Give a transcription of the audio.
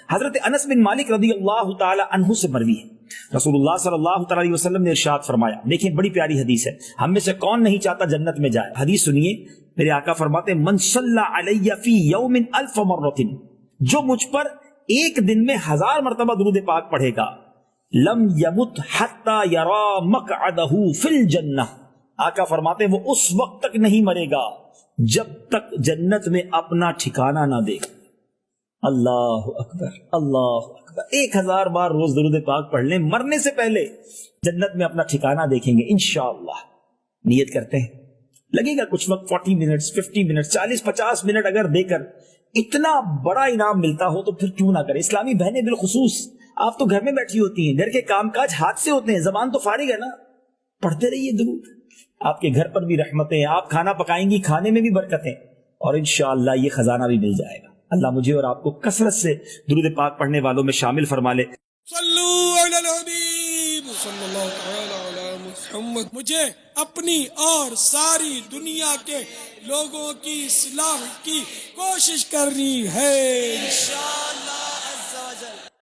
حضرت انس بن مالک رضی اللہ تعالی عنہ سے مروی ہے، رسول اللہ صلی اللہ تعالی علیہ وسلم نے ارشاد فرمایا، دیکھیں بڑی پیاری حدیث ہے، ہم میں سے کون نہیں چاہتا جنت میں جائے۔ حدیث سنیے، میرے آقا فرماتے ہیں من صلی علی فی یوم الف مرۃ، جو مجھ پر ایک دن میں 1000 مرتبہ درود پاک پڑھے گا، لم یمت حتی یرا مقعدہ فی الجنہ، آقا فرماتے ہیں وہ اس وقت تک نہیں مرے گا جب تک جنت میں اپنا ٹھکانہ نہ دیکھ۔ اللہ اکبر، اللہ اکبر، 1000 بار روز درود پاک پڑھ لیں، مرنے سے پہلے جنت میں اپنا ٹھکانہ دیکھیں گے انشاءاللہ۔ نیت کرتے ہیں، لگے گا کچھ وقت، 40 منٹ 50 منٹ 40-50 منٹ اگر دے کر اتنا بڑا انعام ملتا ہو تو پھر کیوں نہ کرے۔ اسلامی بہنیں بالخصوص، آپ تو گھر میں بیٹھی ہوتی ہیں، گھر کے کام کاج ہاتھ سے ہوتے ہیں، زبان تو فارغ ہے نا، پڑھتے رہیے درود، آپ کے گھر پر بھی رحمتیں، آپ کھانا پکائیں گی کھانے میں بھی برکتیں، اور انشاءاللہ یہ خزانہ بھی مل جائے گا۔ اللہ مجھے اور آپ کو کثرت سے درود پاک پڑھنے والوں میں شامل فرما لے۔ صلو علی الحبیب صلی اللہ تعالی علی محمد۔ مجھے اپنی اور ساری دنیا کے لوگوں کی اصلاح کی کوشش کرنی ہے۔